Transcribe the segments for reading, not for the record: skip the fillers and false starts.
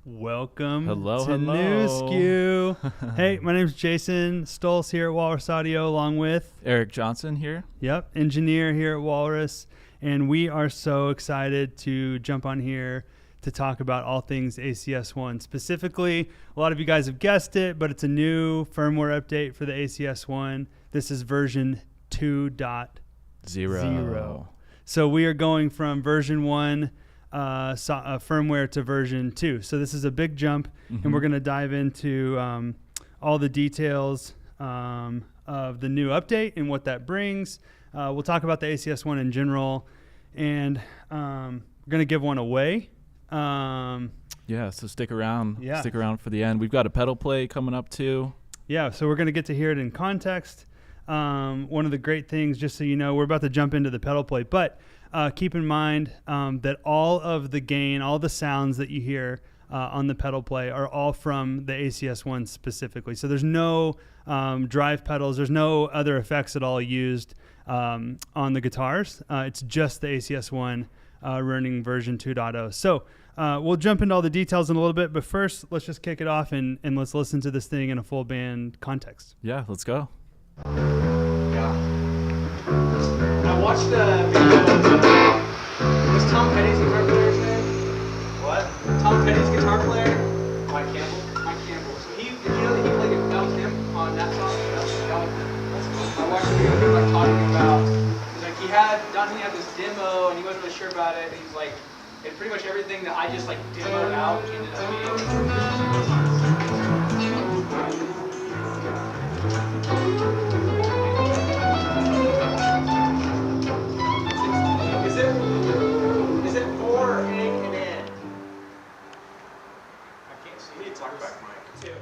Welcome Hello, to New SKU. Hey, my name's Jason Stolz here at Walrus Audio, along with Eric Johnson here. Engineer here at Walrus. And we are so excited to jump on here to talk about all things ACS1. Specifically, a lot of you guys have guessed it, but it's a new firmware update for the ACS1. This is version 2.0. So we are going from version 1 firmware to version 2. So this is a big jump, and we're going to dive into all the details of the new update and what that brings. We'll talk about the ACS1 in general, and we're going to give one away. So stick around. Yeah. Stick around for the end. We've got a pedal play coming up too. Yeah, so we're going to get to hear it in context. One of the great things, just so you know, we're about to jump into the pedal play, but keep in mind that all of the gain, all the sounds that you hear on the pedal play are all from the ACS1 specifically. So there's no drive pedals, there's no other effects at all used on the guitars. It's just the ACS1 running version 2.0. So we'll jump into all the details in a little bit, but first let's just kick it off and let's listen to this thing in a full band context. Yeah, let's go. Yeah. I watched the video of was Tom Petty's guitar player's name? What? Tom Petty's guitar player? Mike Campbell. Mike Campbell. So did you know that he played it? That was him on that song? That's cool. I watched the video of him talking about, he had this demo and he wasn't really sure about it, and he's like, and pretty much everything that I just demoed out ended up being. Is it for an and N? I can't see. We need to talk back mic too.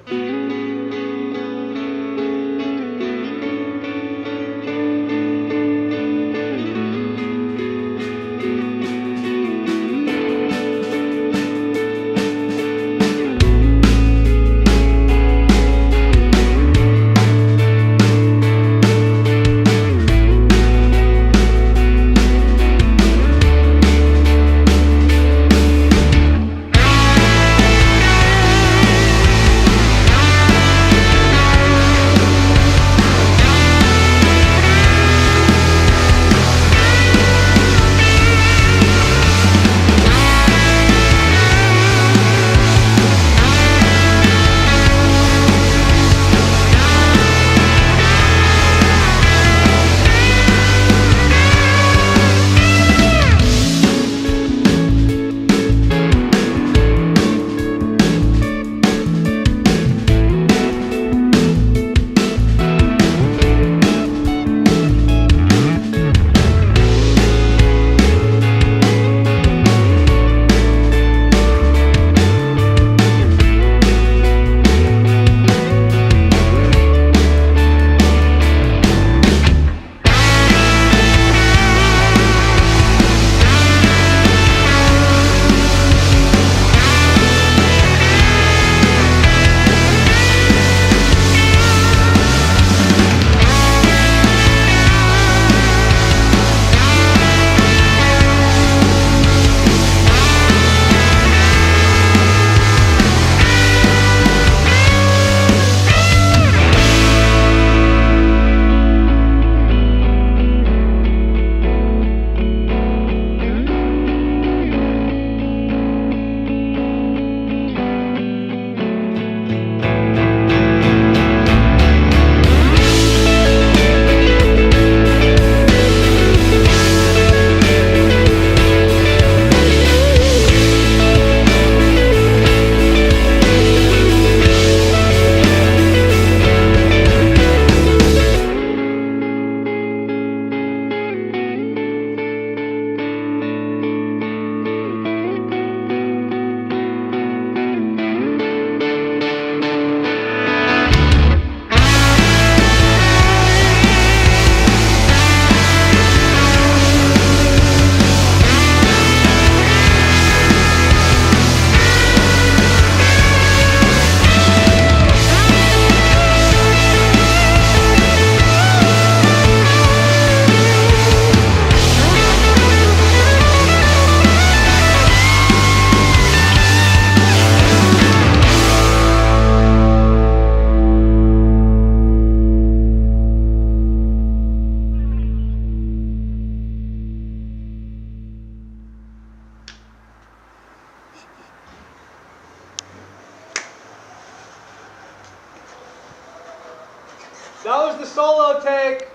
That was the solo take.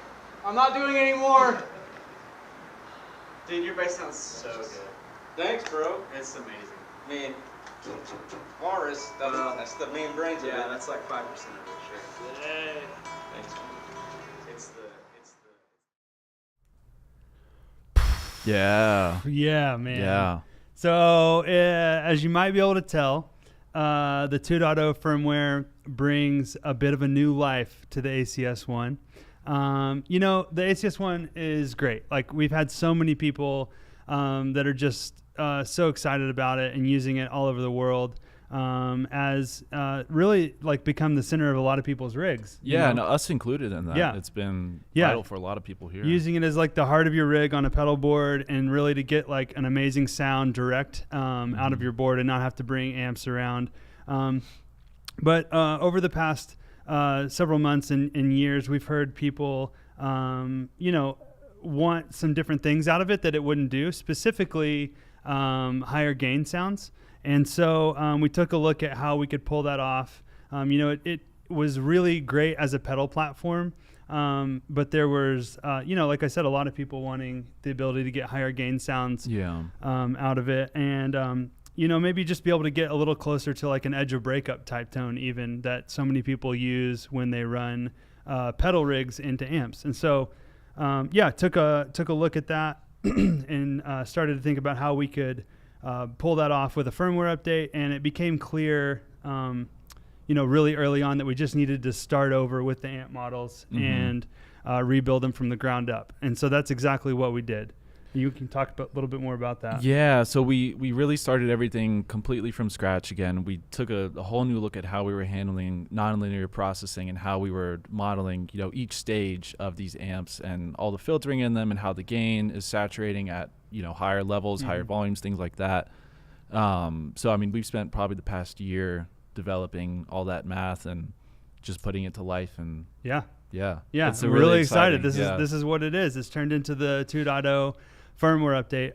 I'm not doing any more. Dude, your bass sounds so good. Thanks, bro. It's amazing. I mean, Morris, that's the main brains of it. Yeah, that's like 5% of it, sure. Hey. Thanks, man. It's the. Yeah. Yeah, man. Yeah. So as you might be able to tell, the 2.0 firmware brings a bit of a new life to the ACS1. You know, the ACS1 is great. Like, we've had so many people that are just so excited about it and using it all over the world, as really like become the center of a lot of people's rigs. Yeah, and us included in that. Yeah. It's been Yeah. vital for a lot of people here. Using it as like the heart of your rig on a pedal board, and really to get like an amazing sound direct out of your board and not have to bring amps around. But over the past several months and years, we've heard people, you know, want some different things out of it that it wouldn't do, specifically higher gain sounds. And so we took a look at how we could pull that off. You know, it was really great as a pedal platform, but there was, you know, like I said, a lot of people wanting the ability to get higher gain sounds out of it. And, you know, maybe just be able to get a little closer to like an edge of breakup type tone even that so many people use when they run pedal rigs into amps. And so, yeah, took a look at that and started to think about how we could pull that off with a firmware update. And it became clear, you know, really early on that we just needed to start over with the amp models and rebuild them from the ground up. And so that's exactly what we did. You can talk a little bit more about that. Yeah, so we really started everything completely from scratch again. We took a whole new look at how we were handling nonlinear processing and how we were modeling, you know, each stage of these amps and all the filtering in them and how the gain is saturating at, you know, higher levels, higher volumes, things like that. So, I mean, we've spent probably the past year developing all that math and just putting it to life. And yeah, it's I'm really excited. This is what it is. It's turned into the 2.0 firmware update.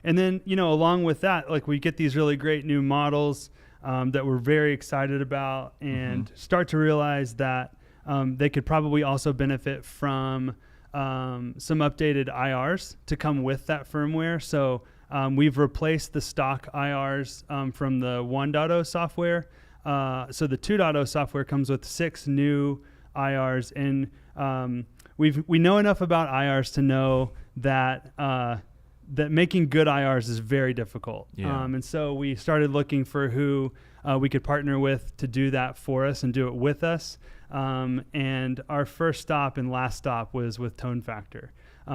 And then, you know, along with that, like, we get these really great new models that we're very excited about, and start to realize that they could probably also benefit from some updated IRs to come with that firmware. So we've replaced the stock IRs from the 1.0 software. So the 2.0 software comes with 6 new IRs, and we know enough about IRs to know that that making good IRs is very difficult. And so we started looking for who we could partner with to do that for us and do it with us. And our first stop and last stop was with Tone Factor.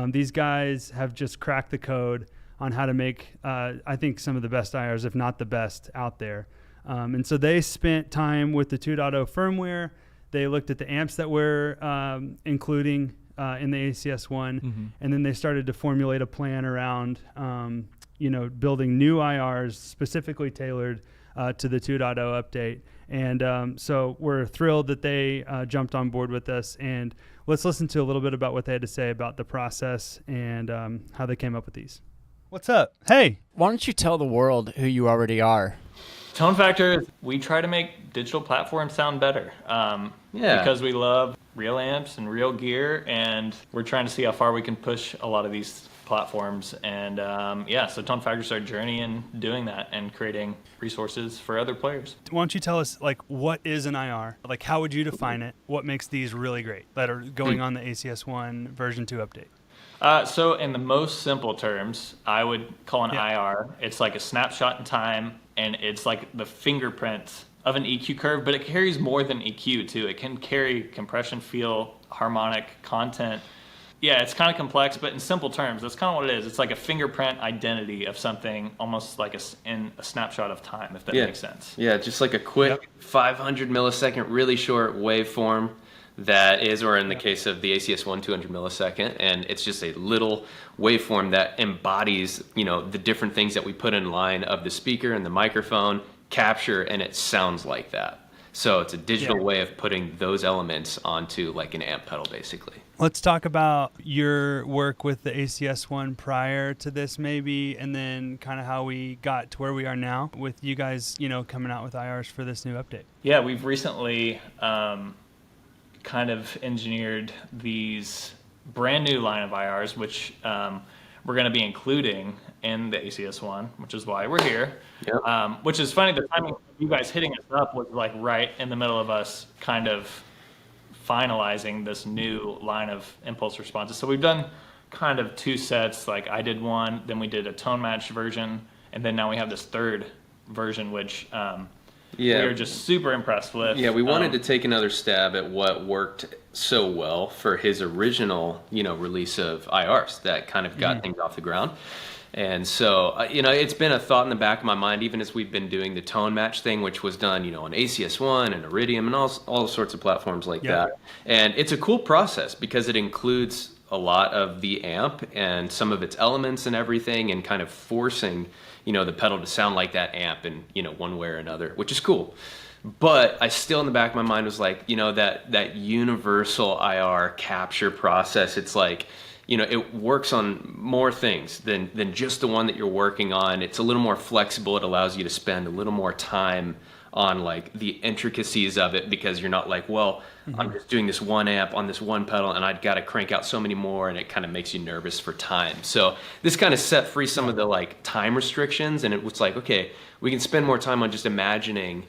These guys have just cracked the code on how to make, I think, some of the best IRs, if not the best, out there. And so they spent time with the 2.0 firmware. They looked at the amps that we're including in the ACS1, and then they started to formulate a plan around, you know, building new IRs specifically tailored to the 2.0 update. And so we're thrilled that they jumped on board with us. And let's listen to a little bit about what they had to say about the process and how they came up with these. What's up? Hey. Why don't you tell the world who you already are? Tone Factor, we try to make digital platforms sound better. Because we love real amps and real gear, and we're trying to see how far we can push a lot of these platforms. And so Tone Factor is our journey in doing that and creating resources for other players. Why don't you tell us, like, what is an IR? Like, how would you define it? What makes these really great that are going on the ACS1 version 2 update? So in the most simple terms, I would call an IR, it's like a snapshot in time, and it's like the fingerprint of an EQ curve, but it carries more than EQ too. It can carry compression, feel, harmonic, content. Yeah, it's kind of complex, but in simple terms, that's kind of what it is. It's like a fingerprint identity of something, almost like in a snapshot of time, if that makes sense. Yeah, just like a quick 500 millisecond, really short waveform that is, or in the case of the ACS1, 200 millisecond, and it's just a little waveform that embodies, you know, the different things that we put in line of the speaker and the microphone, capture, and it sounds like that. So it's a digital way of putting those elements onto like an amp pedal, basically. Let's talk about your work with the ACS1 prior to this, maybe, and then kind of how we got to where we are now with you guys, you know, coming out with IRs for this new update. Yeah, we've recently kind of engineered these brand new line of IRs, which we're going to be including in the ACS1, which is why we're here. Yep. Which is funny, the timing of you guys hitting us up was like right in the middle of us kind of finalizing this new line of impulse responses. So we've done kind of 2 sets. Like I did one, then we did a tone match version, and then now we have this third version, which we are just super impressed with. Yeah, we wanted to take another stab at what worked so well for his original, release of IRs that kind of got things off the ground. And so, it's been a thought in the back of my mind, even as we've been doing the tone match thing, which was done, on ACS1 and Iridium and all sorts of platforms like that. And it's a cool process because it includes a lot of the amp and some of its elements and everything, and kind of forcing, the pedal to sound like that amp in, one way or another, which is cool. But I still, in the back of my mind, was like, that universal IR capture process. It's like, it works on more things than just the one that you're working on. It's a little more flexible. It allows you to spend a little more time on like the intricacies of it, because you're not like, well, I'm just doing this one amp on this one pedal and I've got to crank out so many more, and it kind of makes you nervous for time. So this kind of set free some of the like time restrictions, and it was like, okay, we can spend more time on just imagining,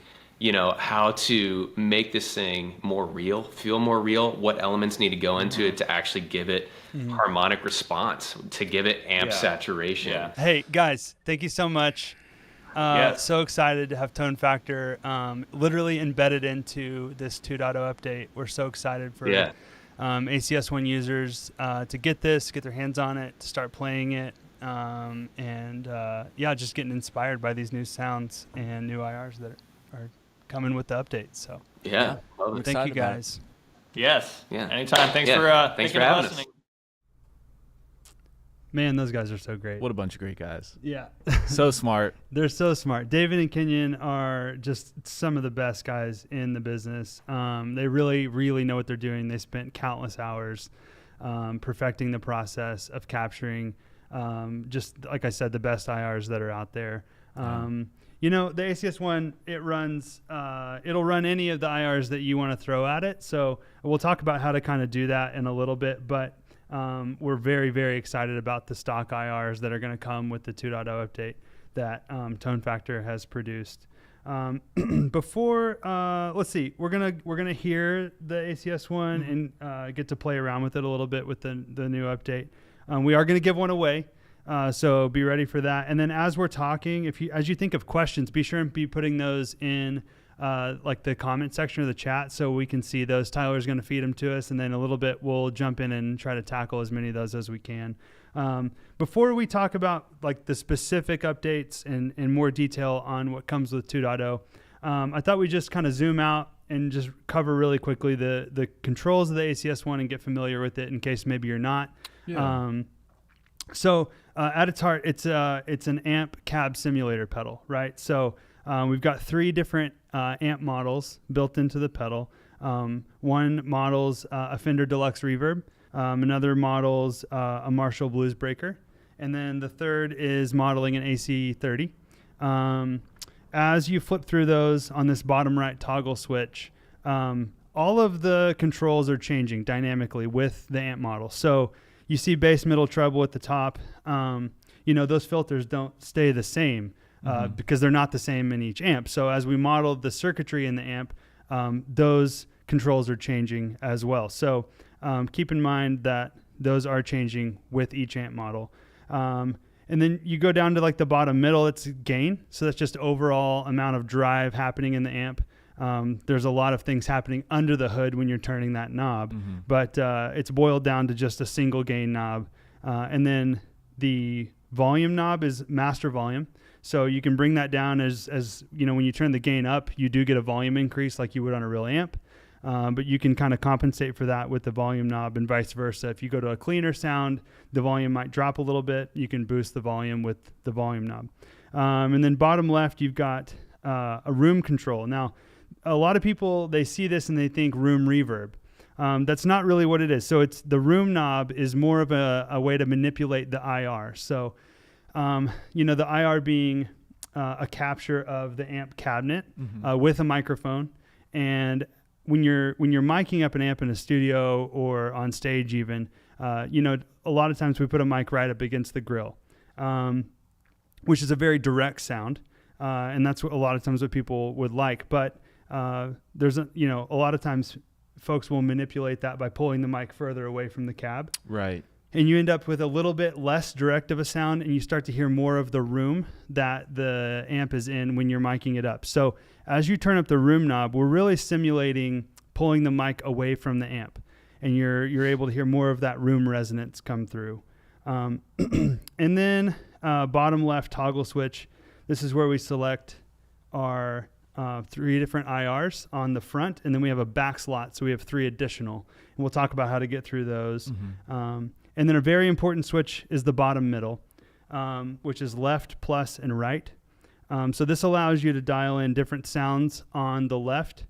how to make this thing more real, feel more real, what elements need to go into it to actually give it harmonic response, to give it amp saturation. Yeah. Hey guys, thank you so much. So excited to have Tone Factor literally embedded into this 2.0 update. We're so excited for ACS1 users to get their hands on it, to start playing it, and just getting inspired by these new sounds and new IRs that are coming with the update. So thank you guys. Yes. Yeah. Anytime. Thanks for having listening. us. Man, those guys are so great. What a bunch of great guys. Yeah. So smart. They're so smart. David and Kenyon are just some of the best guys in the business. They really, really know what they're doing. They spent countless hours perfecting the process of capturing, just like I said, the best IRs that are out there. The ACS1, it'll run any of the IRs that you want to throw at it. So we'll talk about how to kind of do that in a little bit, but we're very, very excited about the stock IRs that are going to come with the 2.0 update that Tone Factor has produced. Before, let's see, we're gonna hear the ACS1 and get to play around with it a little bit with the new update. We are going to give one away, so be ready for that. And then as we're talking, as you think of questions, be sure and be putting those in like the comment section of the chat so we can see those. Tyler's going to feed them to us, and then a little bit we'll jump in and try to tackle as many of those as we can. Before we talk about like the specific updates and more detail on what comes with 2.0, I thought we'd just kind of zoom out and just cover really quickly the controls of the ACS1 and get familiar with it in case maybe you're not. So at its heart, it's an amp cab simulator pedal, right? So we've got 3 different amp models built into the pedal. One model's a Fender Deluxe Reverb. Another model's a Marshall Blues Breaker. And then the third is modeling an AC30. As you flip through those on this bottom right toggle switch, all of the controls are changing dynamically with the amp model. So you see bass, middle, treble at the top. Those filters don't stay the same. Because they're not the same in each amp. So as we model the circuitry in the amp, those controls are changing as well. So keep in mind that those are changing with each amp model. And then you go down to like the bottom middle, it's gain. So that's just overall amount of drive happening in the amp. There's a lot of things happening under the hood when you're turning that knob, but it's boiled down to just a single gain knob. And then the volume knob is master volume. So you can bring that down as when you turn the gain up, you do get a volume increase like you would on a real amp. But you can kind of compensate for that with the volume knob and vice versa. If you go to a cleaner sound, the volume might drop a little bit. You can boost the volume with the volume knob. And then bottom left, you've got a room control. Now, a lot of people, they see this and they think room reverb. That's not really what it is. So the room knob is more of a way to manipulate the IR. So the IR being a capture of the amp cabinet with a microphone. And when you're miking up an amp in a studio or on stage even, a lot of times we put a mic right up against the grill, which is a very direct sound. And that's what a lot of times what people would like. But there's a lot of times folks will manipulate that by pulling the mic further away from the cab. Right. And you end up with a little bit less direct of a sound, and you start to hear more of the room that the amp is in when you're miking it up. So as you turn up the room knob, we're really simulating pulling the mic away from the amp, and you're able to hear more of that room resonance come through. And then bottom left toggle switch. This is where we select our 3 different IRs on the front, and then we have a back slot, so we have 3 additional. And we'll talk about how to get through those. Mm-hmm. And then a very important switch is the bottom middle, which is left, plus, and right. So this allows you to dial in different sounds on the left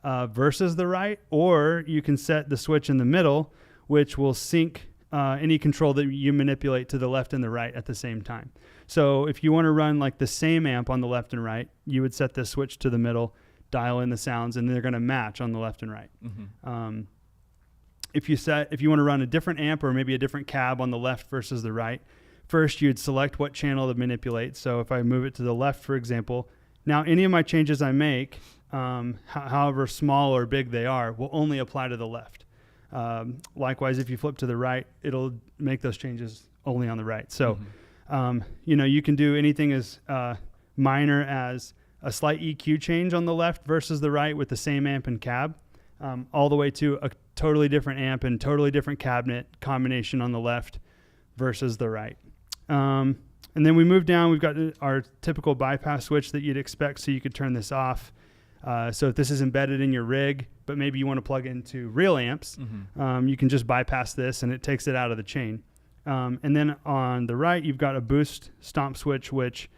versus the right, or you can set the switch in the middle, which will sync any control that you manipulate to the left and the right at the same time. So if you want to run like the same amp on the left and right, you would set this switch to the middle, dial in the sounds, and they're going to match on the left and right. Mm-hmm. If you want to run a different amp or maybe a different cab on the left versus the right, first you'd select what channel to manipulate. So if I move it to the left, for example, now any of my changes I make, however small or big they are, will only apply to the left. Likewise, if you flip to the right, it'll make those changes only on the right. So, you can do anything as minor as a slight EQ change on the left versus the right with the same amp and cab, all the way to a totally different amp and totally different cabinet combination on the left versus the right. And then we move down, we've got our typical bypass switch that you'd expect, so you could turn this off. So if this is embedded in your rig, but maybe you want to plug into real amps, you can just bypass this and it takes it out of the chain. And then on the right, you've got a boost stomp switch, which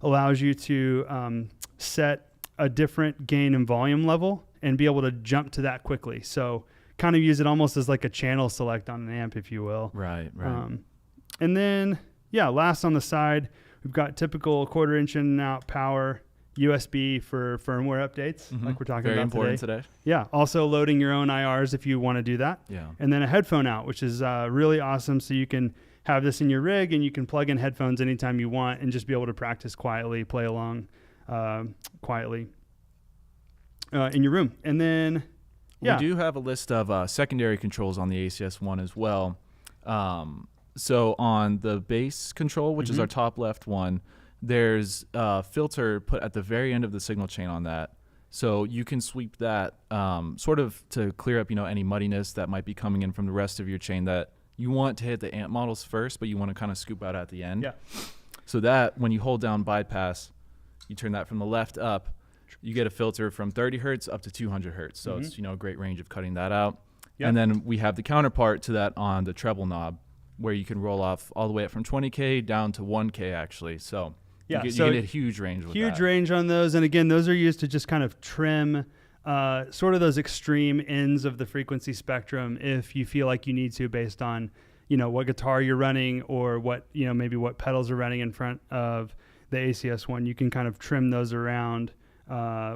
allows you to set a different gain and volume level and be able to jump to that quickly. So kind of use it almost as like a channel select on an amp, if you will. Right. And then, last on the side, we've got typical 1/4 inch in and out power, USB for firmware updates, like we're talking Very about important today. Yeah. Also loading your own IRs if you want to do that. Yeah. And then a headphone out, which is really awesome. So you can have this in your rig and you can plug in headphones anytime you want and just be able to practice quietly, play along quietly in your room. And then, we do have a list of secondary controls on the ACS1 as well. So on the bass control, which is our top left one, there's a filter put at the very end of the signal chain on that. So you can sweep that sort of to clear up, any muddiness that might be coming in from the rest of your chain that you want to hit the amp models first, but you want to kind of scoop out at the end. Yeah. So that when you hold down bypass, you turn that from the left up, you get a filter from 30 hertz up to 200 hertz. So it's, a great range of cutting that out. Yep. And then we have the counterpart to that on the treble knob, where you can roll off all the way up from 20K down to 1K actually. So you get a huge range with that. Huge range on those. And again, those are used to just kind of trim sort of those extreme ends of the frequency spectrum if you feel like you need to, based on, what guitar you're running or what, maybe what pedals are running in front of the ACS1. You can kind of trim those around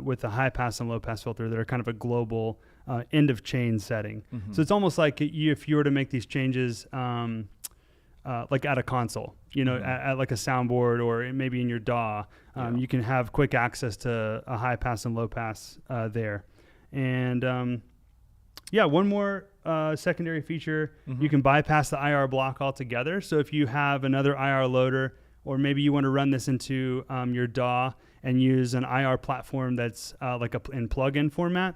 with a high pass and low pass filter that are kind of a global end of chain setting. So it's almost like if you were to make these changes like at a console, at like a soundboard or maybe in your DAW, you can have quick access to a high pass and low pass there. And one more secondary feature, you can bypass the IR block altogether. So if you have another IR loader, or maybe you want to run this into your DAW and use an IR platform that's like in plug-in format,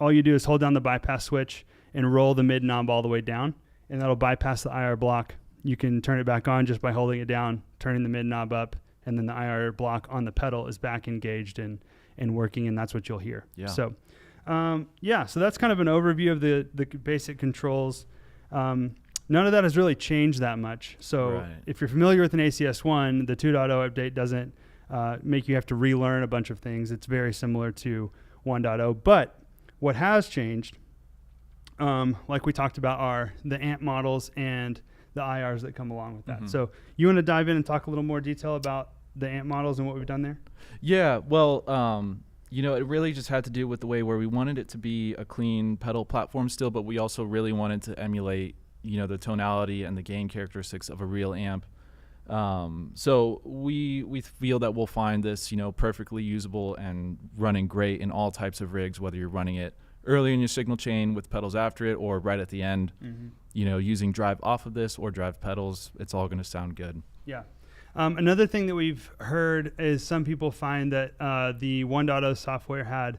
all you do is hold down the bypass switch and roll the mid knob all the way down, and that'll bypass the IR block. You can turn it back on just by holding it down, turning the mid knob up, and then the IR block on the pedal is back engaged and working, and that's what you'll hear. Yeah. So, so that's kind of an overview of the basic controls. None of that has really changed that much. So if you're familiar with an ACS1, the 2.0 update doesn't make you have to relearn a bunch of things. It's very similar to 1.0. But what has changed, like we talked about, are the amp models and the IRs that come along with that. So you want to dive in and talk a little more detail about the amp models and what we've done there? Yeah, well, You know, it really just had to do with the way where we wanted it to be a clean pedal platform still, but we also really wanted to emulate, you know, the tonality and the gain characteristics of a real amp. So we feel that we'll find this, you know, perfectly usable and running great in all types of rigs, whether you're running it early in your signal chain with pedals after it or right at the end, you know, using drive off of this or drive pedals, it's all going to sound good. Yeah. Another thing that we've heard is some people find that the 1.0 software had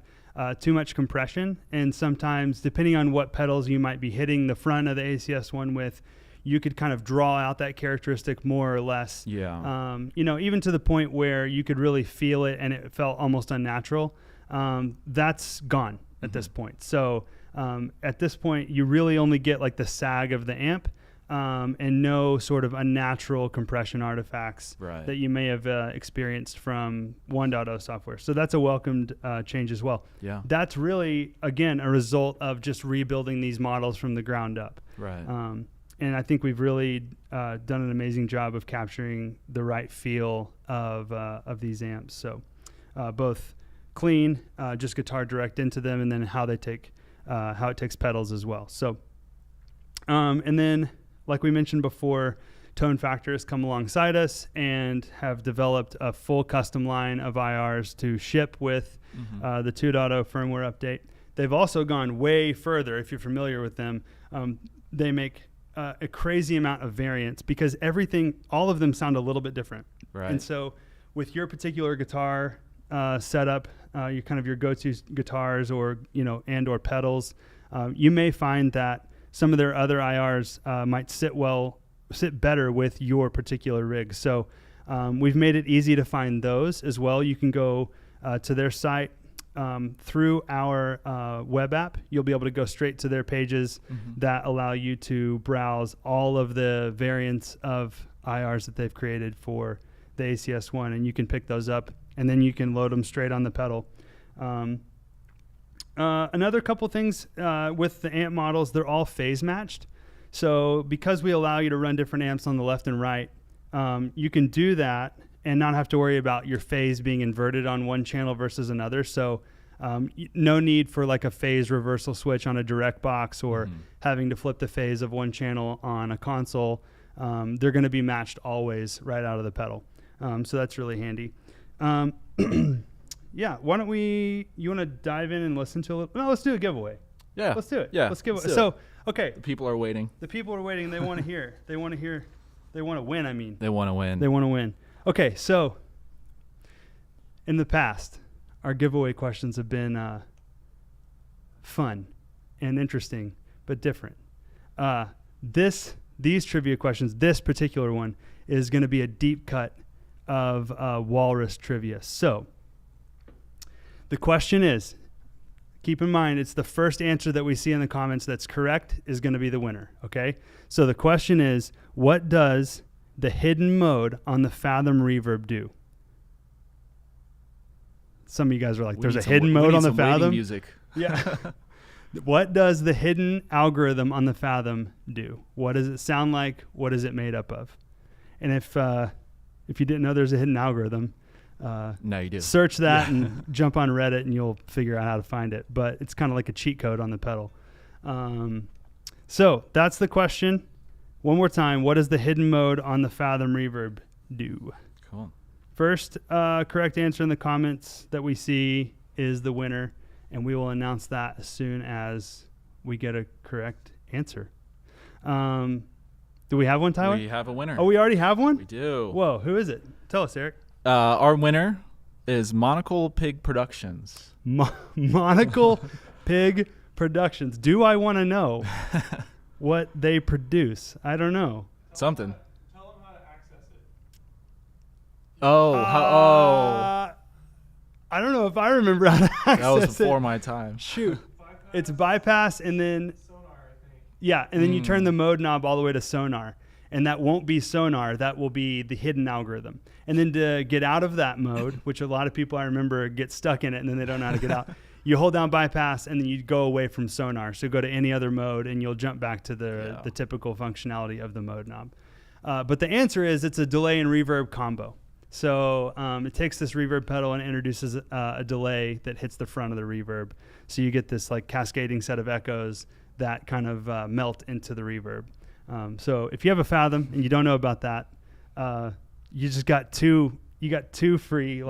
too much compression, and sometimes depending on what pedals you might be hitting the front of the ACS1 with, you could kind of draw out that characteristic more or less. Yeah. You know, even to the point where you could really feel it and it felt almost unnatural. That's gone at this point. So at this point, you really only get like the sag of the amp. And no sort of unnatural compression artifacts that you may have experienced from 1.0 software. So that's a welcomed change as well. Yeah. That's really, again, a result of just rebuilding these models from the ground up. Right. And I think we've really done an amazing job of capturing the right feel of these amps. So both clean, just guitar direct into them, and then how it takes pedals as well. So, and then, like we mentioned before, Tone Factor has come alongside us and have developed a full custom line of IRs to ship with the 2.0 firmware update. They've also gone way further. If you're familiar with them, they make a crazy amount of variants because all of them sound a little bit different. Right. And so with your particular guitar setup, your go-to guitars or or pedals, you may find that some of their other IRs might sit better with your particular rig. So we've made it easy to find those as well. You can go to their site through our web app. You'll be able to go straight to their pages that allow you to browse all of the variants of IRs that they've created for the ACS1, and you can pick those up, and then you can load them straight on the pedal. Another couple things with the amp models, they're all phase matched. So because we allow you to run different amps on the left and right, you can do that and not have to worry about your phase being inverted on one channel versus another. So no need for like a phase reversal switch on a direct box or having to flip the phase of one channel on a console. They're going to be matched always right out of the pedal. So that's really handy. Yeah, why don't you want to dive in and listen to a little? No, let's do a giveaway. Yeah. Let's do it. Yeah. Let's give it. Let's do So, okay. The people are waiting. The people are waiting. They want to hear. They want to hear. They want to win, I mean. They want to win. They want to win. Okay, so in the past, our giveaway questions have been fun and interesting, but different. These trivia questions, this particular one, is going to be a deep cut of walrus trivia. So the question is, keep in mind, it's the first answer that we see in the comments that's correct is going to be the winner, okay? So the question is, what does the hidden mode on the Fathom Reverb do? Some of you guys are like, there's a hidden mode on the Fathom? Music. Yeah. What does the hidden algorithm on the Fathom do? What does it sound like? What is it made up of? And if you didn't know there's a hidden algorithm, now you do. Search that and jump on Reddit and you'll figure out how to find it. But it's kind of like a cheat code on the pedal. So that's the question. One more time. What does the hidden mode on the Fathom Reverb do? Cool. First correct answer in the comments that we see is the winner. And we will announce that as soon as we get a correct answer. Do we have one, Tyler? We have a winner. Oh, we already have one? We do. Whoa, who is it? Tell us, Eric. Our winner is Monocle Pig Productions. Monocle Pig Productions. Do I want to know what they produce? I don't know. Something. Tell them how to access it. I don't know if I remember how to access That was it. before my time. Shoot. It's bypass and then... Sonar, I think. Yeah, and then you turn the mode knob all the way to sonar. And that won't be sonar. That will be the hidden algorithm. And then to get out of that mode, which a lot of people I remember get stuck in it and then they don't know how to get out, you hold down bypass and then you go away from sonar. So go to any other mode and you'll jump back to the typical functionality of the mode knob. But the answer is it's a delay and reverb combo. So it takes this reverb pedal and introduces a delay that hits the front of the reverb. So you get this like cascading set of echoes that kind of melt into the reverb. So if you have a Fathom and you don't know about that, you just got two free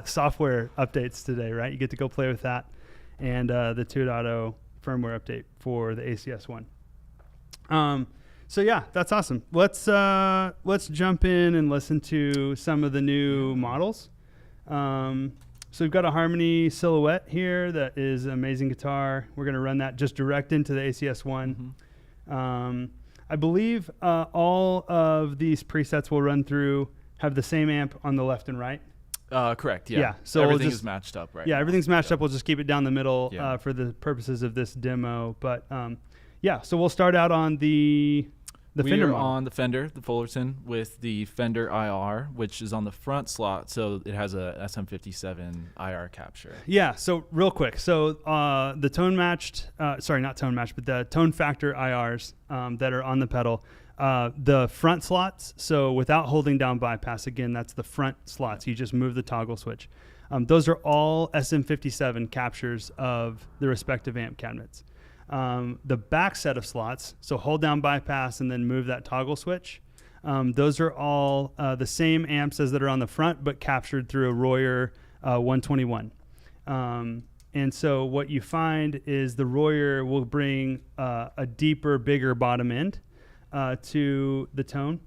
software updates today, right? You get to go play with that and the 2.0 firmware update for the ACS1. So yeah, that's awesome. Let's jump in and listen to some of the new models. So we've got a Harmony Silhouette here that is an amazing guitar. We're going to run that just direct into the ACS1. I believe all of these presets we'll run through have the same amp on the left and right. Correct. Yeah. So everything is matched up, right? Yeah, now. everything's matched up. We'll just keep it down the middle for the purposes of this demo. But so we'll start out on the Fender model. On the Fender, the Fullerton, with the Fender IR, which is on the front slot, so it has a SM57 IR capture. Yeah, so real quick. So the tone matched, not tone matched, but the tone factor IRs that are on the pedal, the front slots, so without holding down bypass, again, that's the front slots. You just move the toggle switch. Those are all SM57 captures of the respective amp cabinets. The back set of slots, so hold down bypass and then move that toggle switch. Those are all the same amps as that are on the front, but captured through a Royer 121. And so what you find is the Royer will bring a deeper, bigger bottom end to the tone,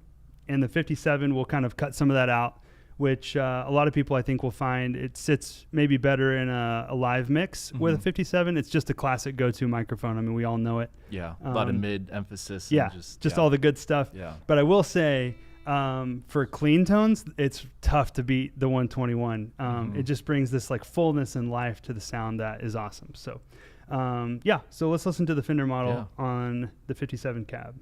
and the 57 will kind of cut some of that out, which a lot of people I think will find it sits maybe better in a live mix with a 57. It's just a classic go-to microphone. I mean, we all know it. Yeah, a lot of mid emphasis. Yeah, just all the good stuff. Yeah. But I will say, for clean tones, it's tough to beat the 121. It just brings this like fullness and life to the sound that is awesome. So, so let's listen to the Fender model on the 57 cab.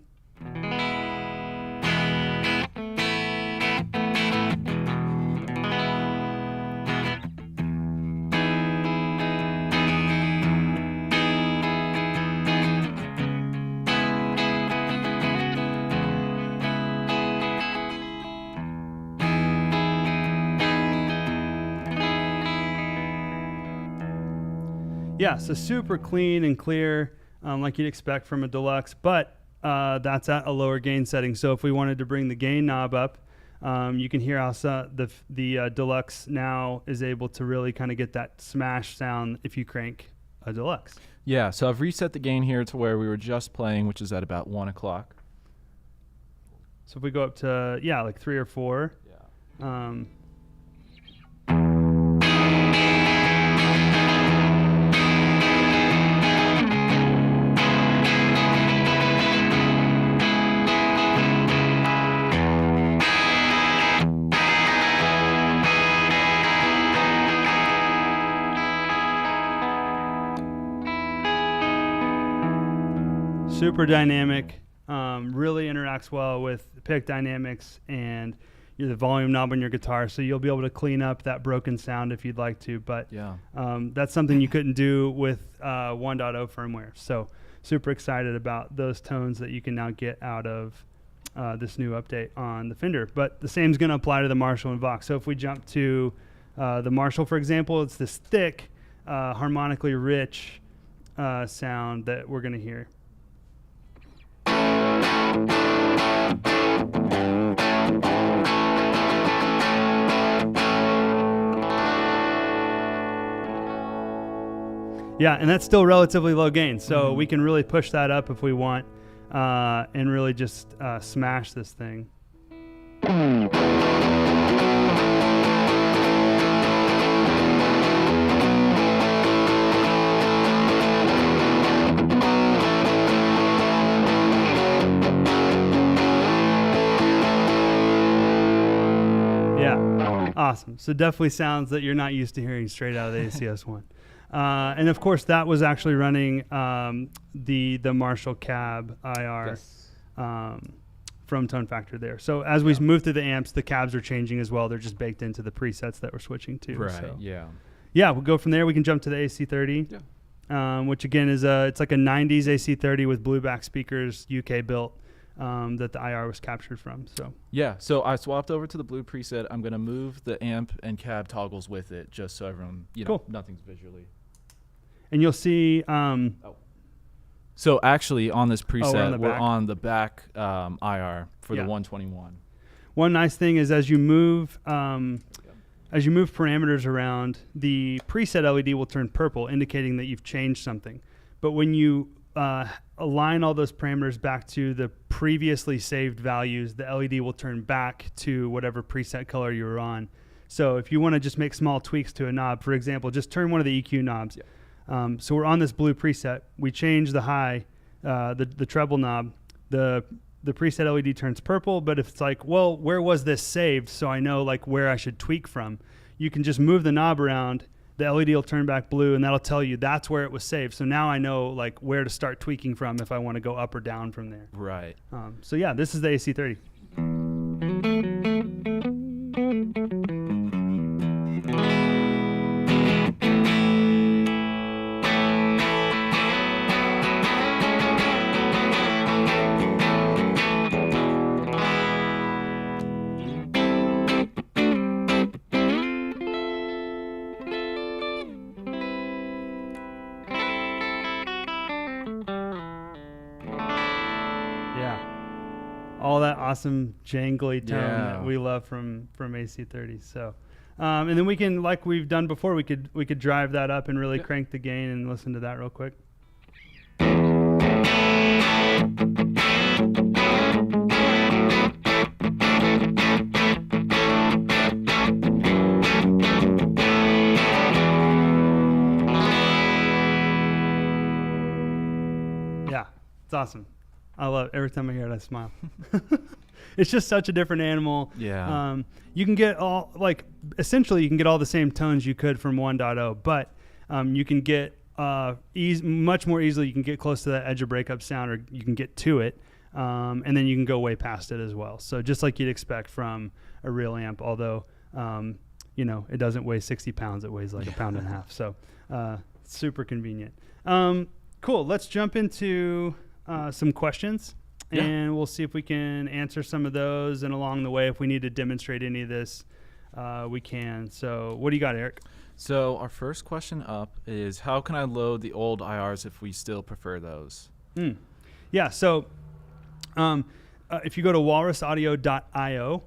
Yeah, so super clean and clear, like you'd expect from a deluxe, but that's at a lower gain setting. So if we wanted to bring the gain knob up, you can hear how the deluxe now is able to really kind of get that smash sound if you crank a deluxe. Yeah, so I've reset the gain here to where we were just playing, which is at about 1 o'clock. So if we go up to, like 3 or 4. Yeah. Super dynamic, really interacts well with pick dynamics and the volume knob on your guitar, so you'll be able to clean up that broken sound if you'd like to. But that's something you couldn't do with 1.0 firmware. So super excited about those tones that you can now get out of this new update on the Fender. But the same is going to apply to the Marshall and Vox. So if we jump to the Marshall, for example, it's this thick, harmonically rich sound that we're going to hear. Yeah, and that's still relatively low gain, so we can really push that up if we want, and really just smash this thing. Yeah, awesome. So definitely sounds that you're not used to hearing straight out of the ACS1. And of course, that was actually running the Marshall cab IR from Tone Factor there. So as we move through the amps, the cabs are changing as well. They're just baked into the presets that we're switching to. Right. So. Yeah, we'll go from there. We can jump to the AC30, which again is it's like a 90s AC30 with blueback speakers, UK built. that the IR was captured from. So Yeah, so I swapped over to the blue preset. I'm going to move the amp and cab toggles with it just so everyone, Cool. nothing's visually. and you'll see So actually on this preset, we're back. on the back IR for Yeah. the 121. one nice thing is as you move parameters around, the preset LED will turn purple, indicating that you've changed something. But when you align all those parameters back to the previously saved values, the LED will turn back to whatever preset color you were on. So if you want to just make small tweaks to a knob, for example, just turn one of the EQ knobs. Yeah. So we're on this blue preset. We change the high, the treble knob. The preset LED turns purple, but if it's like, well, where was this saved? So I know like where I should tweak from. You can just move the knob around. The LED will turn back blue, and that'll tell you that's where it was saved. So now I know like where to start tweaking from if I want to go up or down from there. Right. So yeah, this is the AC30. All that awesome jangly tone that we love from AC30. So, and then we can, like we've done before, we could drive that up and really crank the gain and listen to that real quick. Yeah, it's awesome. I love it. Every time I hear it, I smile. It's just such a different animal. Yeah. You can get essentially you can get all the same tones you could from 1.0, but you can get much more easily. You can get close to that edge of breakup sound, or you can get to it, and then you can go way past it as well. So just like you'd expect from a real amp, although it doesn't weigh 60 pounds. It weighs like a pound and a half. So super convenient. Cool. Let's jump into some questions, and we'll see if we can answer some of those. And along the way, if we need to demonstrate any of this, we can. So what do you got, Eric? So our first question up is, how can I load the old IRs if we still prefer those? Yeah, so if you go to walrusaudio.io,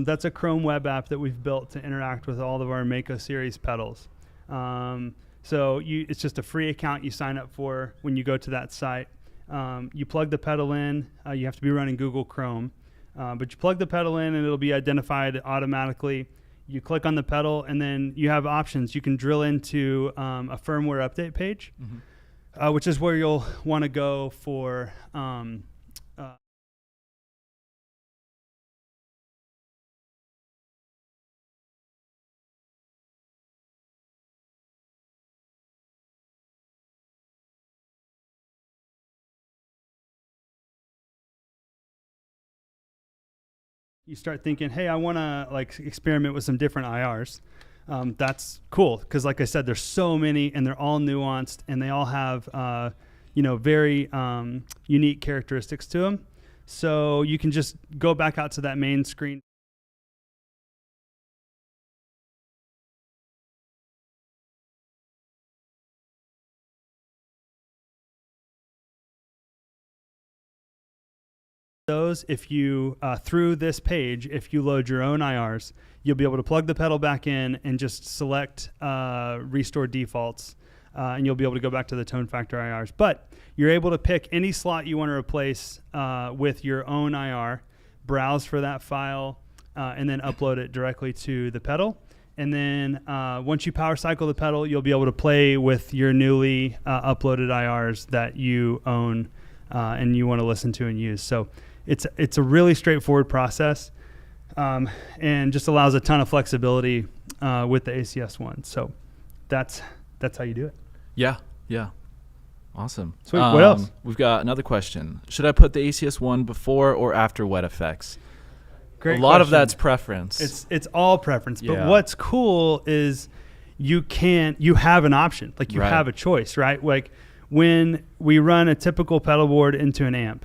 that's a Chrome web app that we've built to interact with all of our Mako series pedals. So it's just a free account you sign up for when you go to that site. You plug the pedal in. You have to be running Google Chrome. But you plug the pedal in, and it'll be identified automatically. You click on the pedal, and then you have options. You can drill into a firmware update page, which is where you'll want to go for you start thinking, hey, I want to like experiment with some different IRs. That's cool because, like I said, there's so many, and they're all nuanced, and they all have very unique characteristics to them. So you can just go back out to that main screen. Those, if you through this page, if you load your own IRs, you'll be able to plug the pedal back in and just select restore defaults, and you'll be able to go back to the tone factor IRs. But you're able to pick any slot you want to replace with your own IR, browse for that file, and then upload it directly to the pedal. And then once you power cycle the pedal, you'll be able to play with your newly uploaded IRs that you own and you want to listen to and use. So it's a really straightforward process, and just allows a ton of flexibility with the ACS1. So that's how you do it. Yeah. Awesome. Sweet. What else? We've got another question. Should I put the ACS1 before or after wet effects? Great a lot of question. that's preference. It's all preference. But Yeah. what's cool is you have an option. Like you Right. have a choice, right? Like when we run a typical pedal board into an amp,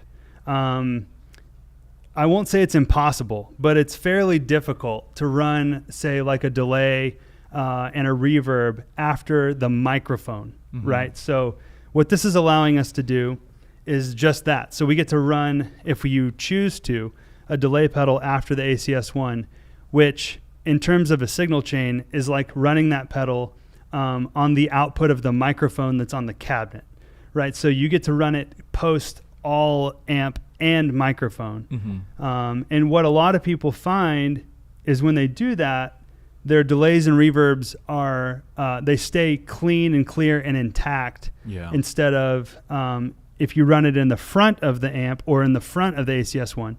I won't say it's impossible, but it's fairly difficult to run, say, like a delay and a reverb after the microphone, right? So what this is allowing us to do is just that. So we get to run, if you choose to, a delay pedal after the ACS1, which in terms of a signal chain is like running that pedal on the output of the microphone that's on the cabinet, right? So you get to run it post all amp and microphone. And what a lot of people find is when they do that, their delays and reverbs are, they stay clean and clear and intact instead of if you run it in the front of the amp or in the front of the ACS1,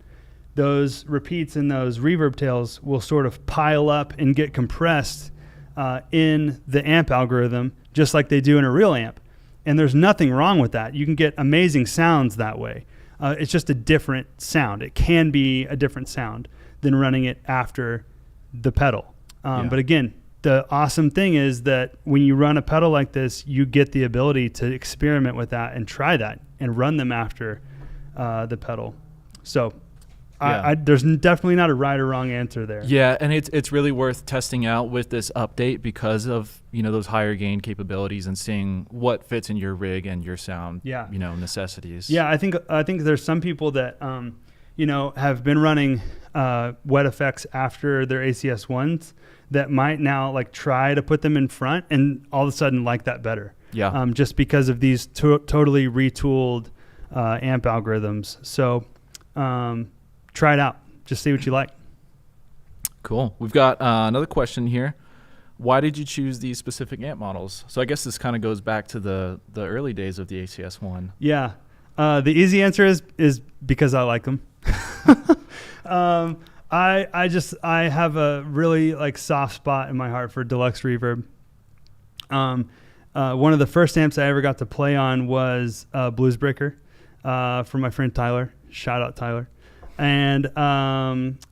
those repeats and those reverb tails will sort of pile up and get compressed in the amp algorithm, just like they do in a real amp. And there's nothing wrong with that. You can get amazing sounds that way. It's just a different sound. It can be a different sound than running it after the pedal. But again, the awesome thing is that when you run a pedal like this, you get the ability to experiment with that and try that and run them after the pedal. So there's definitely not a right or wrong answer there. Yeah, and it's really worth testing out with this update because of those higher gain capabilities and seeing what fits in your rig and your sound necessities. Yeah, I think there's some people that have been running wet effects after their ACS1s that might now like try to put them in front and all of a sudden like that better. Yeah. Just because of these totally retooled amp algorithms. So try it out. Just see what you like. Cool. We've got another question here. Why did you choose these specific amp models? So I guess this kind of goes back to the early days of the ACS1. Yeah. The easy answer is because I like them. I have a really like soft spot in my heart for deluxe reverb. One of the first amps I ever got to play on was Bluesbreaker from my friend Tyler. Shout out Tyler. And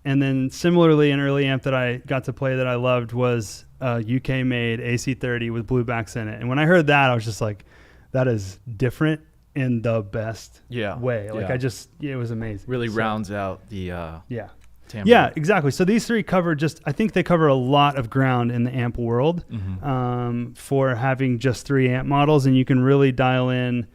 then similarly, an early amp that I got to play that I loved was UK made AC30 with blue backs in it. And when I heard that, I was just like, that is different in the best way. Like it was amazing. Really rounds out the timbre. Yeah, exactly. So these three I think they cover a lot of ground in the amp world for having just 3 amp models, and you can really dial in,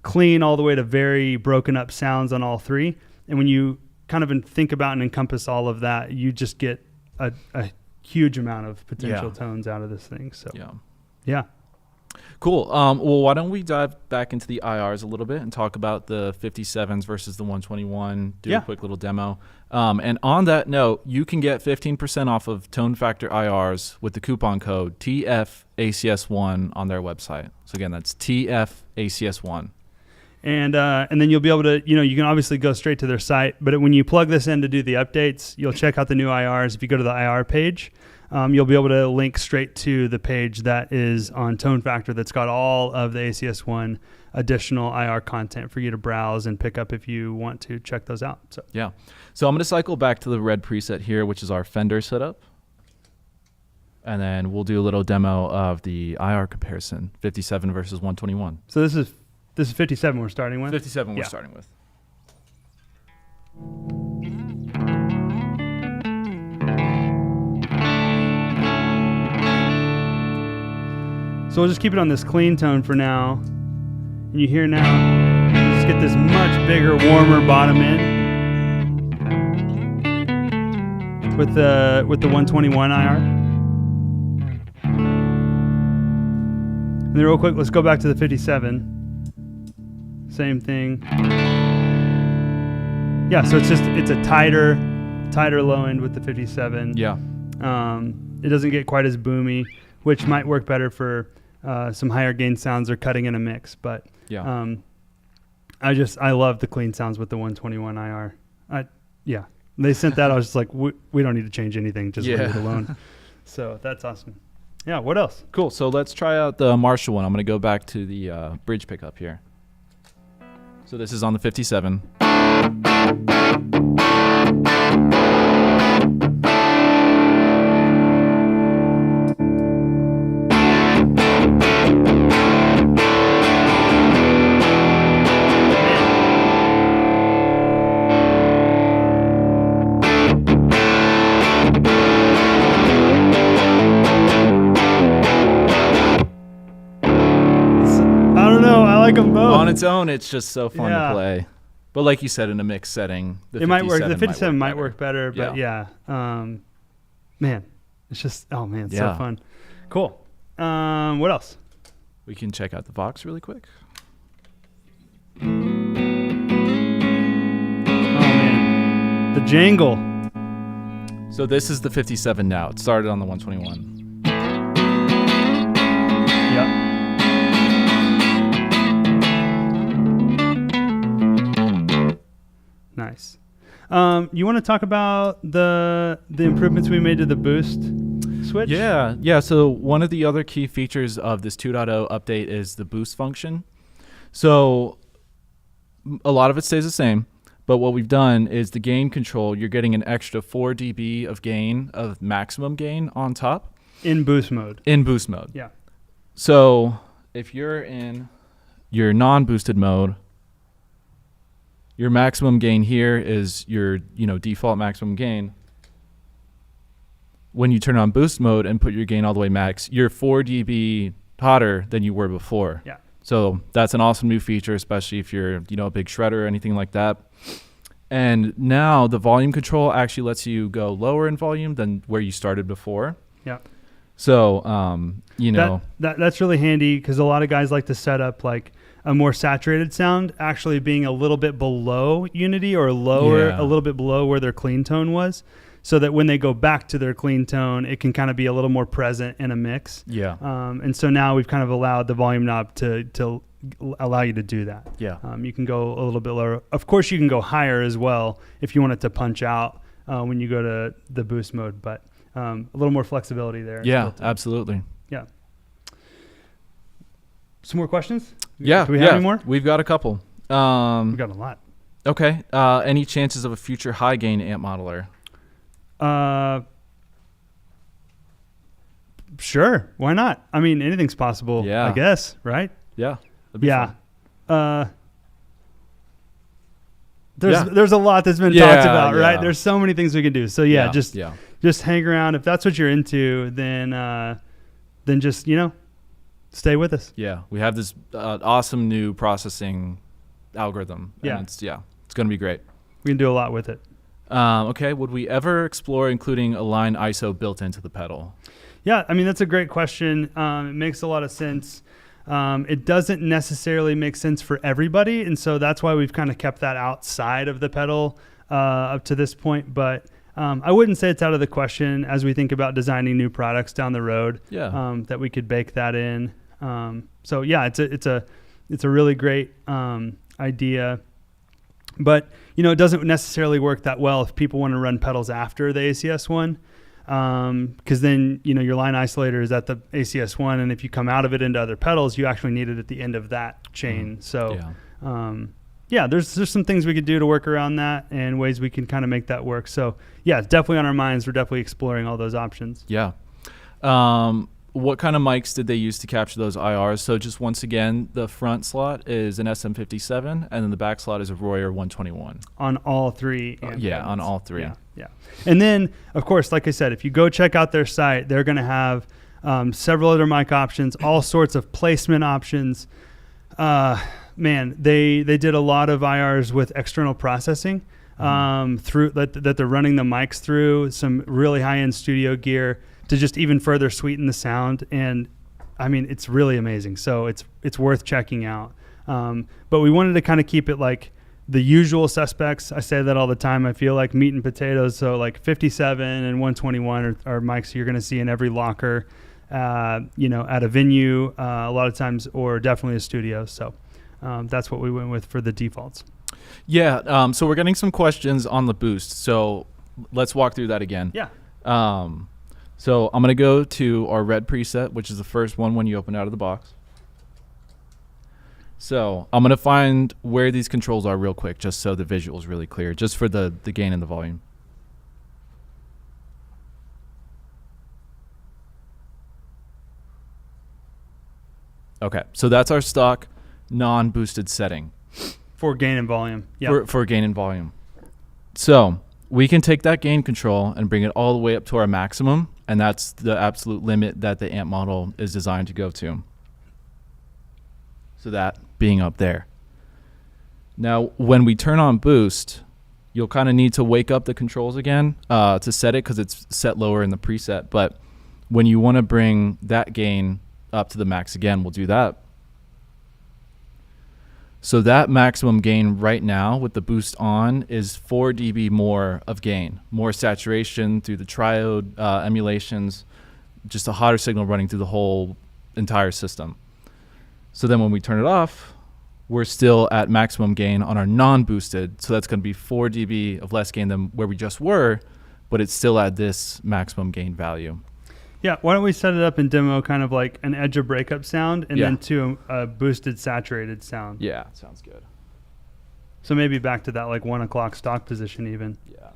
clean all the way to very broken up sounds on all 3. And when you kind of think about and encompass all of that, you just get a huge amount of potential tones out of this thing. So yeah. Cool. Well, why don't we dive back into the IRs a little bit and talk about the 57s versus the 121, do a quick little demo. And on that note, you can get 15% off of Tone Factor IRs with the coupon code TFACS1 on their website. So again, that's TFACS1. And then you'll be able to, you can obviously go straight to their site, but when you plug this in to do the updates, you'll check out the new IRs. If you go to the IR page, you'll be able to link straight to the page that is on Tone Factor that's got all of the ACS1 additional IR content for you to browse and pick up if you want to check those out. So I'm going to cycle back to the red preset here, which is our Fender setup. And then we'll do a little demo of the IR comparison, 57 versus 121. So this is 57 we're starting with? 57 we're starting with. So we'll just keep it on this clean tone for now. And you hear now, let's get this much bigger, warmer bottom end with the 121 IR. And then real quick, let's go back to the 57. Same thing. Yeah, so it's a tighter low end with the 57. Yeah. It doesn't get quite as boomy, which might work better for some higher gain sounds or cutting in a mix. But I love the clean sounds with the 121 IR. They sent that. I was just like, we don't need to change anything. Just leave it alone. So that's awesome. Yeah. What else? Cool. So let's try out the Marshall one. I'm going to go back to the bridge pickup here. So this is on the 57. them both. On its own, it's just so fun Yeah. to play. But like you said, in a mixed setting, It might work. The 57 57 might work better, but Yeah. man, it's just it's Yeah. so fun. Cool. What else? We can check out the Vox really quick. Oh man, the jangle. So this is the 57 now. It started on the 121. Yep. Nice. You want to talk about the improvements we made to the boost switch? Yeah. So one of the other key features of this 2.0 update is the boost function. So a lot of it stays the same, but what we've done is the gain control. You're getting an extra 4 dB of gain, of maximum gain on top. In boost mode. In boost mode. Yeah. So if you're in your non-boosted mode, your maximum gain here is your default maximum gain. When you turn on boost mode and put your gain all the way max, you're 4 dB hotter than you were before. Yeah. So that's an awesome new feature, especially if you're a big shredder or anything like that. And now the volume control actually lets you go lower in volume than where you started before. Yeah. So that's really handy because a lot of guys like to set up like a more saturated sound actually being a little bit below unity or lower, a little bit below where their clean tone was, so that when they go back to their clean tone, it can kind of be a little more present in a mix. Yeah. And so now we've kind of allowed the volume knob to allow you to do that. Yeah. You can go a little bit lower. Of course, you can go higher as well if you want it to punch out when you go to the boost mode, but a little more flexibility there. Yeah, absolutely. Yeah. Some more questions? Yeah. Do we have any more? We've got a couple. We've got a lot. Okay. Any chances of a future high gain amp modeler? Sure. Why not? I mean, anything's possible. Yeah. I guess. Right. Yeah. That'd be Yeah. fun. There's a lot that's been Yeah, talked about, right? yeah. There's so many things we can do. So just hang around. If that's what you're into, then just stay with us. Yeah. We have this awesome new processing algorithm. And Yeah. it's going to be great. We can do a lot with it. Okay. Would we ever explore including a line ISO built into the pedal? Yeah, I mean, that's a great question. It makes a lot of sense. It doesn't necessarily make sense for everybody, and so that's why we've kind of kept that outside of the pedal up to this point. But I wouldn't say it's out of the question as we think about designing new products down the road. Yeah. That we could bake that in. So yeah, it's a really great idea. But it doesn't necessarily work that well if people want to run pedals after the ACS1. Because then your line isolator is at the ACS1, and if you come out of it into other pedals, you actually need it at the end of that chain. So there's some things we could do to work around that and ways we can kind of make that work. So yeah, it's definitely on our minds. We're definitely exploring all those options. Yeah. What kind of mics did they use to capture those IRs? So just once again, the front slot is an SM57, and then the back slot is a Royer 121. On all three. On all three. Yeah. And then, of course, like I said, if you go check out their site, they're going to have several other mic options, all sorts of placement options. Man, they did a lot of IRs with external processing through that they're running the mics through, some really high-end studio gear to just even further sweeten the sound. And I mean, it's really amazing. So it's worth checking out. But we wanted to kind of keep it like the usual suspects. I say that all the time. I feel like meat and potatoes. So like 57 and 121 are mics you're going to see in every locker, at a venue, a lot of times, or definitely a studio. So that's what we went with for the defaults. Yeah. So we're getting some questions on the boost. So let's walk through that again. Yeah. So I'm going to go to our red preset, which is the first one when you open out of the box. So I'm going to find where these controls are real quick, just so the visual is really clear, just for the gain and the volume. Okay, so that's our stock non-boosted setting. For gain and volume. Yeah. For gain and volume. So we can take that gain control and bring it all the way up to our maximum, and that's the absolute limit that the amp model is designed to go to. So that being up there. Now, when we turn on boost, you'll kind of need to wake up the controls again to set it, because it's set lower in the preset. But when you want to bring that gain up to the max again, we'll do that. So that maximum gain right now with the boost on is 4 dB more of gain, more saturation through the triode emulations, just a hotter signal running through the whole entire system. So then when we turn it off, we're still at maximum gain on our non-boosted. So that's going to be 4 dB of less gain than where we just were, but it's still at this maximum gain value. Yeah, why don't we set it up and demo kind of like an edge of breakup sound and Yeah. then to a boosted saturated sound. Yeah, sounds good. So maybe back to that like 1 o'clock stock position even. Yeah.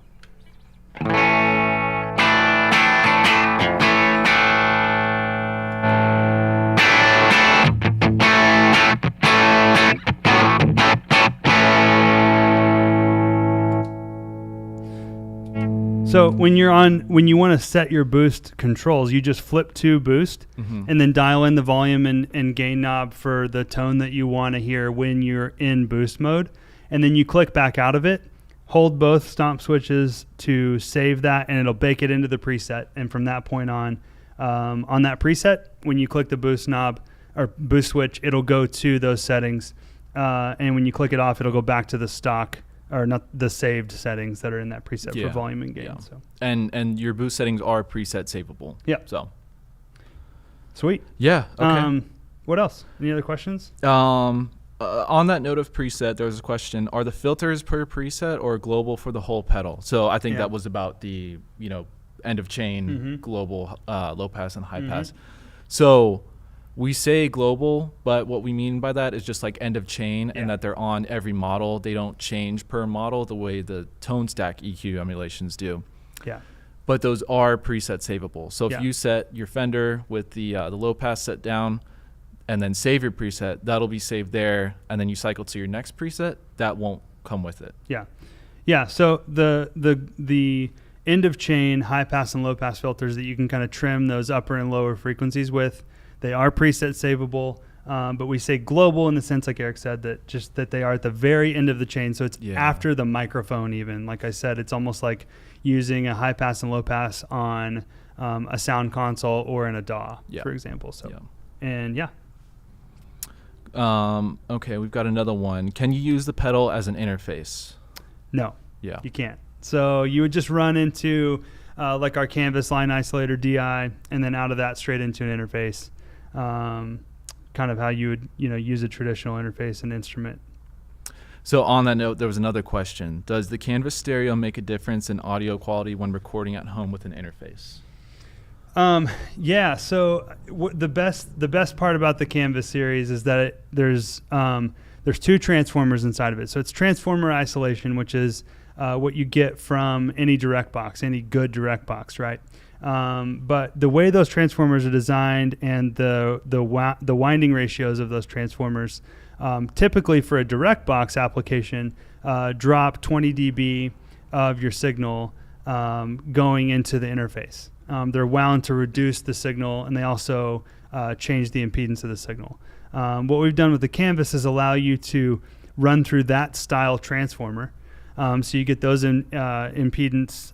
So when you want to set your boost controls, you just flip to boost and then dial in the volume and gain knob for the tone that you want to hear when you're in boost mode. And then you click back out of it, hold both stomp switches to save that, and it'll bake it into the preset. And from that point on that preset, when you click the boost knob or boost switch, it'll go to those settings. And when you click it off, it'll go back to the stock, or not the saved settings that are in that preset for volume and gain. Yeah. So And your boost settings are preset savable. Yeah. So sweet. yeah. Okay. What else? Any other questions? On that note of preset, there was a question: are the filters per preset or global for the whole pedal? So I think that was about the end of chain global low pass and high pass. So we say global, but what we mean by that is just like end of chain, and that they're on every model. They don't change per model the way the tone stack EQ emulations do. Yeah. But those are preset savable. So if Yeah. you set your Fender with the low pass set down and then save your preset, that'll be saved there. And then you cycle to your next preset, that won't come with it. Yeah. Yeah. So the end of chain high pass and low pass filters that you can kind of trim those upper and lower frequencies with, they are preset savable, but we say global in the sense, like Eric said, that they are at the very end of the chain. So it's after the microphone even. Like I said, it's almost like using a high pass and low pass on a sound console or in a DAW, for example. So, Okay, we've got another one. Can you use the pedal as an interface? No. Yeah. You can't. So you would just run into like our Canvas line isolator DI, and then out of that straight into an interface. Kind of how you would use a traditional interface and instrument. So on that note, there was another question: does the Canvas stereo make a difference in audio quality when recording at home with an interface? Yeah. So the best part about the Canvas series is that there's 2 transformers inside of it. So it's transformer isolation, which is what you get from any direct box, any good direct box, right? But the way those transformers are designed and the winding ratios of those transformers, typically for a direct box application, drop 20 dB of your signal going into the interface. They're wound to reduce the signal, and they also change the impedance of the signal. What we've done with the Canvas is allow you to run through that style transformer. So you get those impedance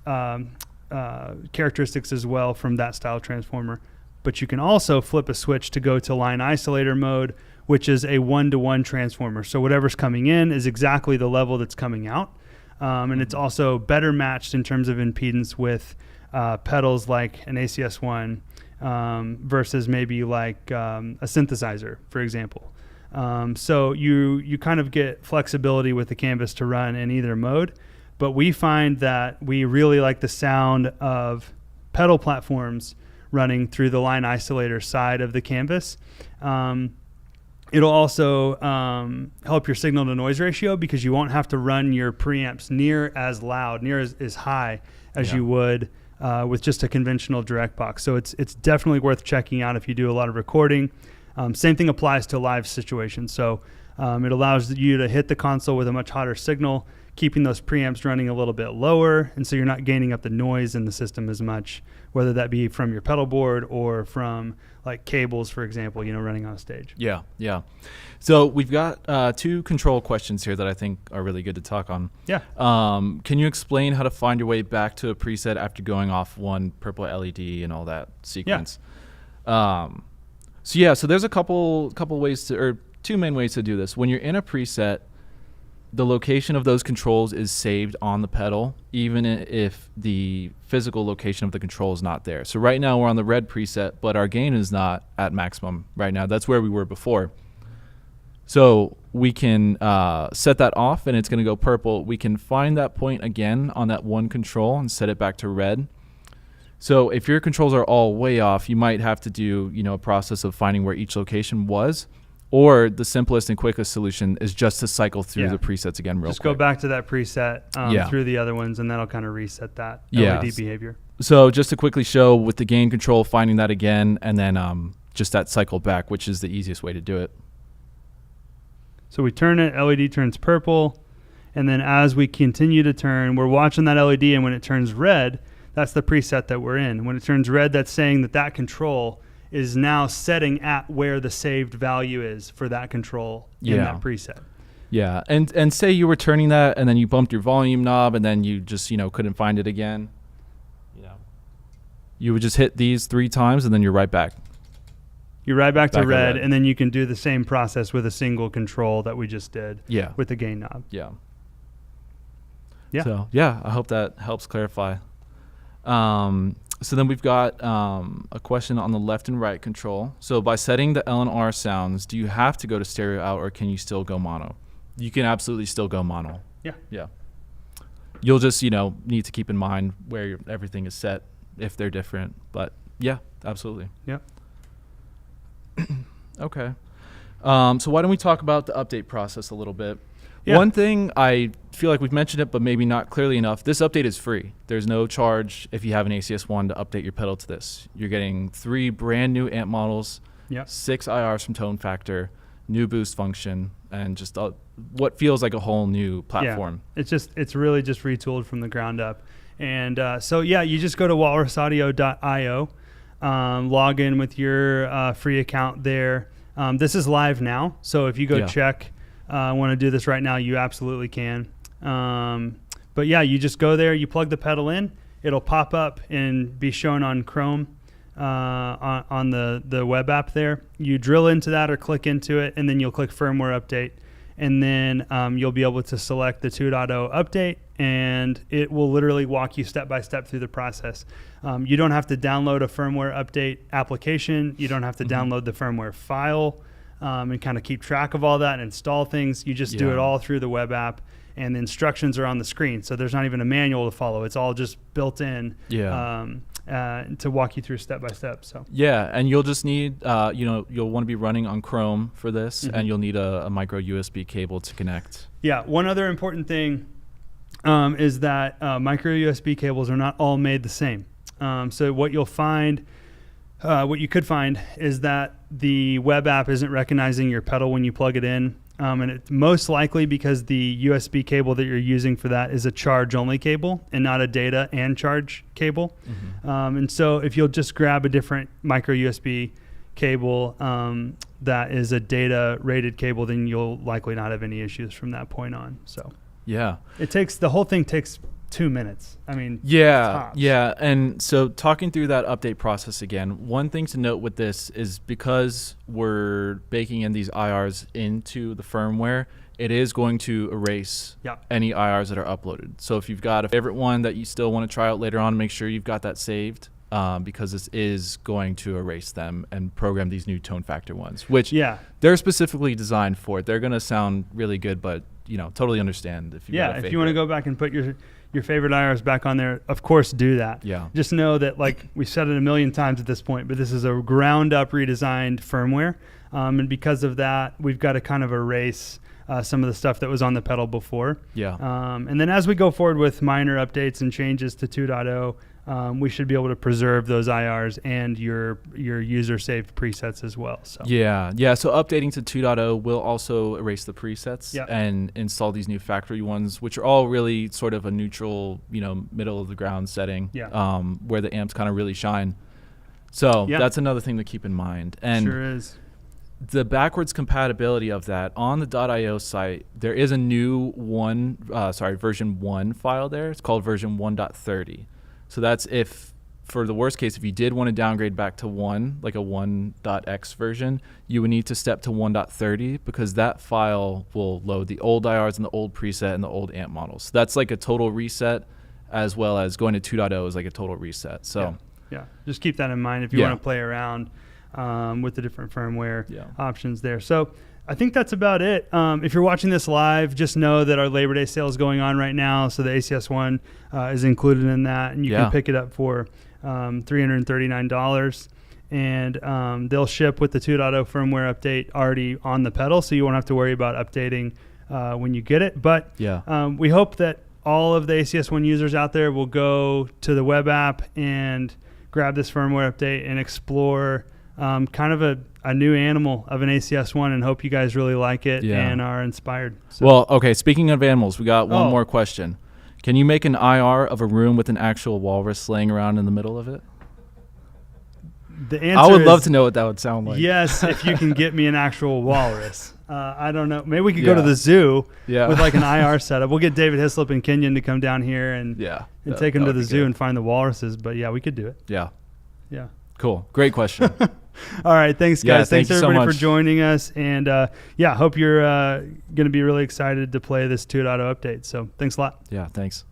characteristics as well from that style transformer. But you can also flip a switch to go to line isolator mode, which is a 1-to-1 transformer. So whatever's coming in is exactly the level that's coming out. And it's also better matched in terms of impedance with pedals like an ACS1 versus maybe like a synthesizer, for example. So you kind of get flexibility with the Canvas to run in either mode. But we find that we really like the sound of pedal platforms running through the line isolator side of the Canvas. It'll also help your signal to noise ratio, because you won't have to run your preamps near as loud, near as high as you would with just a conventional direct box. So it's definitely worth checking out if you do a lot of recording. Same thing applies to live situations. So it allows you to hit the console with a much hotter signal, keeping those preamps running a little bit lower, and so you're not gaining up the noise in the system as much, whether that be from your pedal board or from like cables, for example, running on a stage. Yeah, yeah. So we've got 2 control questions here that I think are really good to talk on. Yeah. Can you explain how to find your way back to a preset after going off one purple LED and all that sequence? So there's a couple ways to, or 2 main ways to do this. When you're in a preset, the location of those controls is saved on the pedal, even if the physical location of the control is not there. So right now we're on the red preset, but our gain is not at maximum right now. That's where we were before. So we can set that off, and it's going to go purple. We can find that point again on that one control and set it back to red. So if your controls are all way off, you might have to do a process of finding where each location was. Or the simplest and quickest solution is just to cycle through the presets again real quick. Just go back to that preset through the other ones, and that'll kind of reset that LED behavior. So just to quickly show with the gain control, finding that again, and then just that cycle back, which is the easiest way to do it. So we turn it, LED turns purple, and then as we continue to turn, we're watching that LED, and when it turns red, that's the preset that we're in. When it turns red, that's saying that control is now setting at where the saved value is for that control in that preset. Yeah, and say you were turning that, and then you bumped your volume knob, and then you just couldn't find it again. You would just hit these 3 times, and then you're right back. You're right back to red, and then you can do the same process with a single control that we just did. Yeah. With the gain knob. Yeah. Yeah. So I hope that helps clarify. So then we've got a question on the left and right control. So by setting the L and R sounds, do you have to go to stereo out, or can you still go mono? You can absolutely still go mono. Yeah. Yeah. You'll just, need to keep in mind where everything is set if they're different. But yeah, absolutely. Yep. Okay. So why don't we talk about the update process a little bit? Yeah. One thing, I feel like we've mentioned it, but maybe not clearly enough. This update is free. There's no charge if you have an ACS1 to update your pedal to this. You're getting 3 brand new amp models, 6 IRs from Tone Factor, new boost function, and just what feels like a whole new platform. Yeah. It's really just retooled from the ground up. And you just go to walrusaudio.io, log in with your free account there. This is live now, so if you go check, want to do this right now, you absolutely can. But you just go there, you plug the pedal in, it'll pop up and be shown on Chrome on the web app there. You drill into that or click into it, and then you'll click firmware update, and then you'll be able to select the 2.0 update, and it will literally walk you step by step through the process. You don't have to download a firmware update application. You don't have to download the firmware file and kind of keep track of all that and install things. You just do it all through the web app, and the instructions are on the screen. So there's not even a manual to follow. It's all just built in to walk you through step by step. So and you'll just need, you'll want to be running on Chrome for this, and you'll need a micro USB cable to connect. Yeah. One other important thing is that micro USB cables are not all made the same. So what you'll find, what you could find, is that the web app isn't recognizing your pedal when you plug it in. And it's most likely because the USB cable that you're using for that is a charge-only cable and not a data and charge cable. And so if you'll just grab a different micro USB cable that is a data-rated cable, then you'll likely not have any issues from that point on. So the whole thing takes 2 minutes. I mean, tops. And so talking through that update process again, one thing to note with this is because we're baking in these IRs into the firmware, it is going to erase any IRs that are uploaded. So if you've got a favorite one that you still want to try out later on, make sure you've got that saved, because this is going to erase them and program these new Tone Factor ones, which they're specifically designed for. They're going to sound really good, but totally understand if you if you want to go back and put your favorite IRs back on there, of course do that. Just know that, like we've said it a million times at this point, but this is a ground up redesigned firmware, and because of that, we've got to kind of erase some of the stuff that was on the pedal before. And then as we go forward with minor updates and changes to 2.0, we should be able to preserve those IRs and your user saved presets as well. So Yeah. So updating to 2.0 will also erase the presets and install these new factory ones, which are all really sort of a neutral, middle of the ground setting, where the amps kind of really shine. So that's another thing to keep in mind. And sure is. The backwards compatibility of that on the .io site, there is a new version 1 file there. It's called version 1.30. So that's if, for the worst case, if you did want to downgrade back to 1, like a 1.x version, you would need to step to 1.30 because that file will load the old IRs and the old preset and the old amp models. So that's like a total reset, as well as going to 2.0 is like a total reset. So yeah, just keep that in mind if you want to play around with the different firmware options there. So I think that's about it. If you're watching this live, just know that our Labor Day sale is going on right now. So the ACS1 is included in that, and you can pick it up for $339. And they'll ship with the 2.0 firmware update already on the pedal, so you won't have to worry about updating when you get it. But we hope that all of the ACS1 users out there will go to the web app and grab this firmware update and explore kind of a new animal of an ACS1, and hope you guys really like it and are inspired. So. Well, okay, speaking of animals, we got one more question. Can you make an IR of a room with an actual walrus laying around in the middle of it? The answer I would love to know what that would sound like. Yes, if you can get me an actual walrus. I don't know. Maybe we could go to the zoo with like an IR setup. We'll get David Hislop and Kenyon to come down here and take them to the zoo and find the walruses. But yeah, we could do it. Yeah. Yeah. Cool. Great question. All right. Thanks, guys. Thanks everybody for much. joining us. And hope you're going to be really excited to play this 2.0 update. So thanks a lot. Yeah. Thanks.